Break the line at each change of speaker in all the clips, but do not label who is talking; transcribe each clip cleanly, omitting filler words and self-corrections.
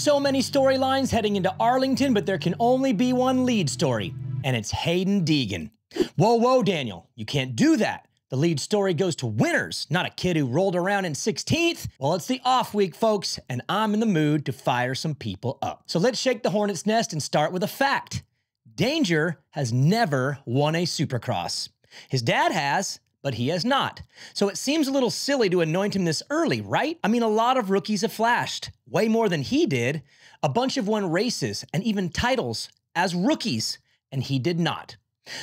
so many storylines heading into Arlington, but there can only be one lead story, and it's Hayden Deegan. Whoa, Daniel, you can't do that. The lead story goes to winners, not a kid who rolled around in 16th. Well, it's the off week, folks, and I'm in the mood to fire some people up. So let's shake the hornet's nest and start with a fact. Danger has never won a Supercross. His dad has, but he has not. So it seems a little silly to anoint him this early, right? I mean, a lot of rookies have flashed, way more than he did. A bunch have won races and even titles as rookies, and he did not.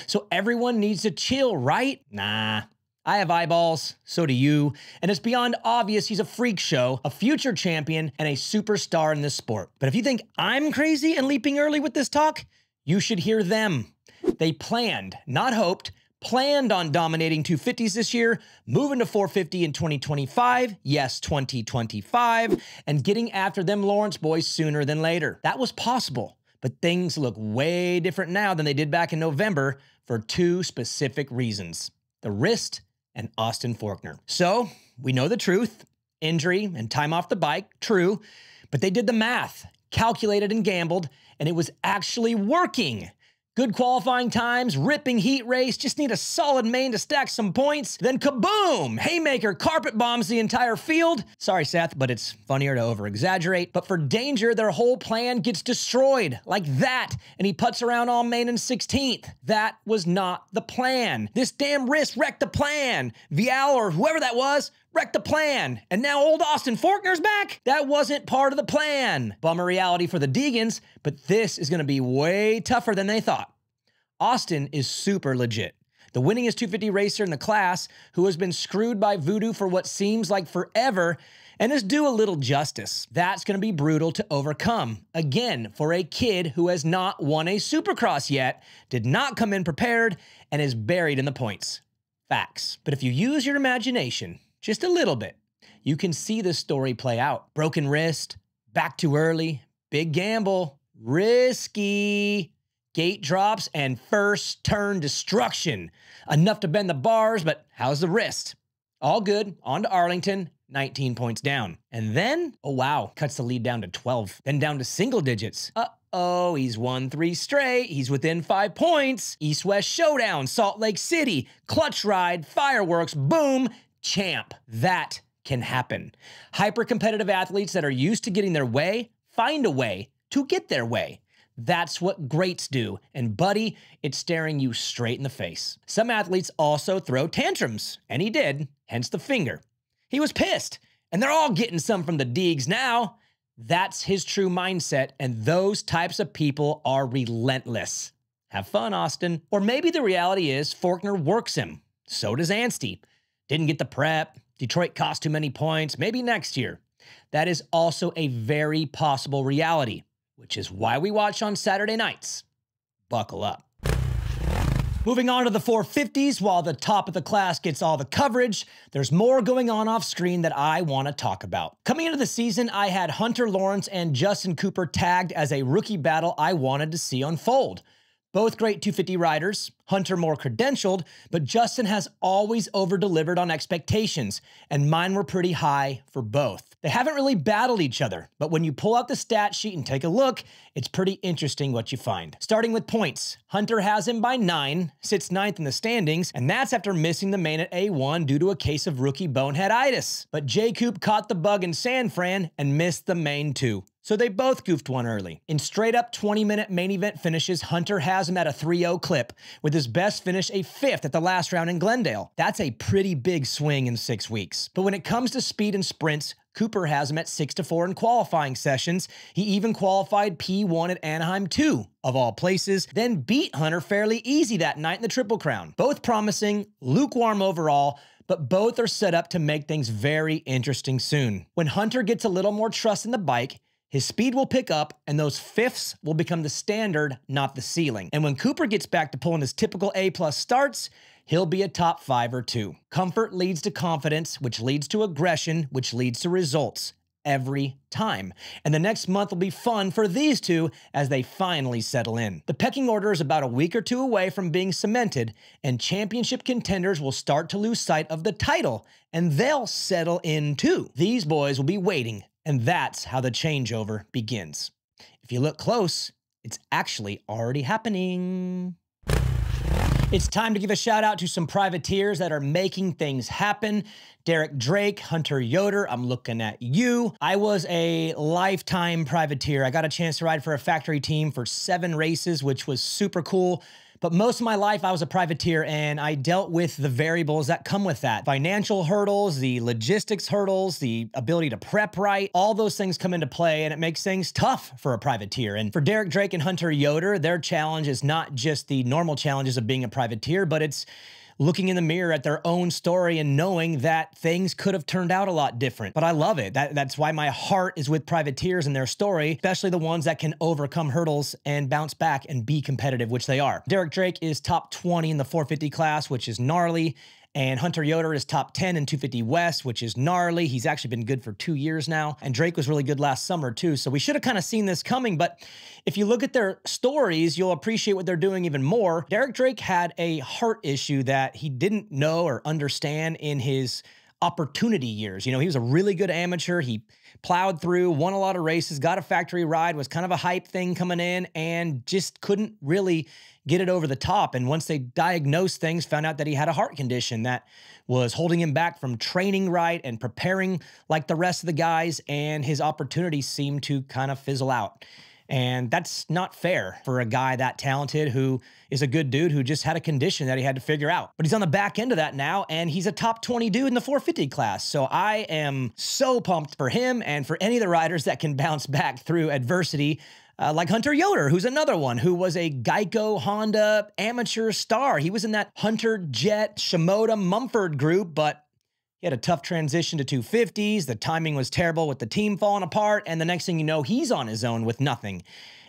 So everyone needs to chill, right? Nah. I have eyeballs, so do you, and it's beyond obvious he's a freak show, a future champion, and a superstar in this sport. But if you think I'm crazy and leaping early with this talk, you should hear them. They planned, not hoped, planned on dominating 250s this year, moving to 450 in 2025, yes, 2025, and getting after them Lawrence boys sooner than later. That was possible, but things look way different now than they did back in November for two specific reasons: the wrist and Austin Forkner. So, we know the truth. Injury and time off the bike, true. But they did the math, calculated and gambled, and it was actually working. Good qualifying times, ripping heat race, just need a solid main to stack some points. Then kaboom! Haymaker carpet bombs the entire field. Sorry, Seth, but it's funnier to over-exaggerate. But for Danger, their whole plan gets destroyed like that, and he puts around all main in 16th. That was not the plan. This damn wrist wrecked the plan. Vial or whoever that was wrecked the plan, and now old Austin Forkner's back? That wasn't part of the plan. Bummer reality for the Deegans, but this is gonna be way tougher than they thought. Austin is super legit. The winningest 250 racer in the class, who has been screwed by voodoo for what seems like forever, and is due a little justice. That's gonna be brutal to overcome. Again, for a kid who has not won a Supercross yet, did not come in prepared, and is buried in the points. Facts. But if you use your imagination, just a little bit, you can see this story play out. Broken wrist, back too early, big gamble, risky, gate drops, and first turn destruction. Enough to bend the bars, but how's the wrist? All good, on to Arlington, 19 points down. And then, oh wow, cuts the lead down to 12, then down to single digits. Uh-oh, he's won 3 straight, he's within 5 points. East-West showdown, Salt Lake City, clutch ride, fireworks, boom, champ. That can happen. Hyper-competitive athletes that are used to getting their way find a way to get their way. That's what greats do. And buddy, it's staring you straight in the face. Some athletes also throw tantrums, and he did, hence the finger. He was pissed, and they're all getting some from the Deegs now. That's his true mindset, and those types of people are relentless. Have fun, Austin. Or maybe the reality is Forkner works him. So does Anstie. Didn't get the prep, Detroit cost too many points, maybe next year. That is also a very possible reality, which is why we watch on Saturday nights. Buckle up. Moving on to the 450s, while the top of the class gets all the coverage, there's more going on off screen that I want to talk about. Coming into the season, I had Hunter Lawrence and Justin Cooper tagged as a rookie battle I wanted to see unfold. Both great 250 riders, Hunter more credentialed, but Justin has always over-delivered on expectations, and mine were pretty high for both. They haven't really battled each other, but when you pull out the stat sheet and take a look, it's pretty interesting what you find. Starting with points, Hunter has him by 9, sits 9th in the standings, and that's after missing the main at A1 due to a case of rookie boneheaditis. But J. Coop caught the bug in San Fran and missed the main too. So they both goofed one early. In straight-up 20-minute main event finishes, Hunter has him at a 3-0 clip, with his best finish a 5th at the last round in Glendale. That's a pretty big swing in 6 weeks. But when it comes to speed and sprints, Cooper has him at 6-4 in qualifying sessions. He even qualified P1 at Anaheim 2, of all places, then beat Hunter fairly easy that night in the Triple Crown. Both promising, lukewarm overall, but both are set up to make things very interesting soon. When Hunter gets a little more trust in the bike, his speed will pick up, and those 5ths will become the standard, not the ceiling. And when Cooper gets back to pulling his typical A+ starts, he'll be a top 5 or 2. Comfort leads to confidence, which leads to aggression, which leads to results. Every time. And the next month will be fun for these two as they finally settle in. The pecking order is about a week or 2 away from being cemented, and championship contenders will start to lose sight of the title, and they'll settle in too. These boys will be waiting, And that's how the changeover begins. If you look close, it's actually already happening. It's time to give a shout out to some privateers that are making things happen. Derek Drake, Hunter Yoder, I'm looking at you. I was a lifetime privateer. I got a chance to ride for a factory team for 7 races, which was super cool. But most of my life, I was a privateer, and I dealt with the variables that come with that. Financial hurdles, the logistics hurdles, the ability to prep right, all those things come into play, and it makes things tough for a privateer. And for Derek Drake and Hunter Yoder, their challenge is not just the normal challenges of being a privateer, but it's looking in the mirror at their own story and knowing that things could have turned out a lot different. But I love it. That's why my heart is with privateers and their story, especially the ones that can overcome hurdles and bounce back and be competitive, which they are. Derek Drake is top 20 in the 450 class, which is gnarly. And Hunter Yoder is top 10 in 250 West, which is gnarly. He's actually been good for 2 years now. And Drake was really good last summer too. So we should have kind of seen this coming. But if you look at their stories, you'll appreciate what they're doing even more. Derek Drake had a heart issue that he didn't know or understand in his opportunity years. You know, he was a really good amateur. He plowed through, won a lot of races, got a factory ride, was kind of a hype thing coming in, and just couldn't really get it over the top. And once they diagnosed things, found out that he had a heart condition that was holding him back from training right and preparing like the rest of the guys, and his opportunities seemed to kind of fizzle out. And that's not fair for a guy that talented who is a good dude who just had a condition that he had to figure out. But he's on the back end of that now, and he's a top 20 dude in the 450 class. So I am so pumped for him and for any of the riders that can bounce back through adversity, like Hunter Yoder, who's another one who was a Geico Honda amateur star. He was in that Hunter Jet Shimoda Mumford group, but he had a tough transition to 250s. The timing was terrible with the team falling apart. And the next thing you know, he's on his own with nothing.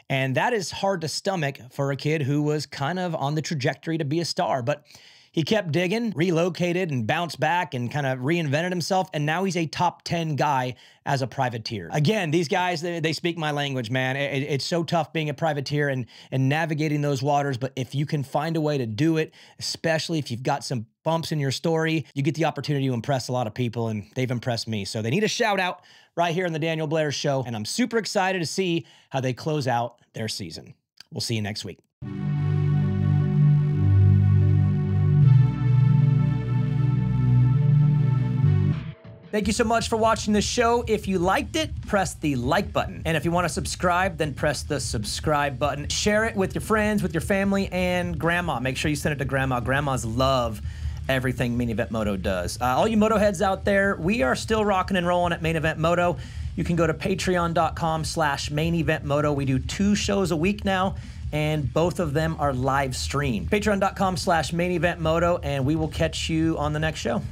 And that is hard to stomach for a kid who was kind of on the trajectory to be a star. But he kept digging, relocated, and bounced back and kind of reinvented himself. And now he's a top 10 guy as a privateer. Again, these guys, they speak my language, man. It's so tough being a privateer and navigating those waters. But if you can find a way to do it, especially if you've got some bumps in your story, you get the opportunity to impress a lot of people, and they've impressed me. So they need a shout out right here on the Daniel Blair Show. And I'm super excited to see how they close out their season. We'll see you next week. Thank you so much for watching this show. If you liked it, press the like button. And if you want to subscribe, then press the subscribe button. Share it with your friends, with your family, and grandma. Make sure you send it to grandma. Grandmas love everything Main Event Moto does. All you moto heads out there, we are still rocking and rolling at Main Event Moto. You can go to patreon.com/maineventmoto. We do 2 shows a week now, and both of them are live streamed. Patreon.com/maineventmoto, and we will catch you on the next show.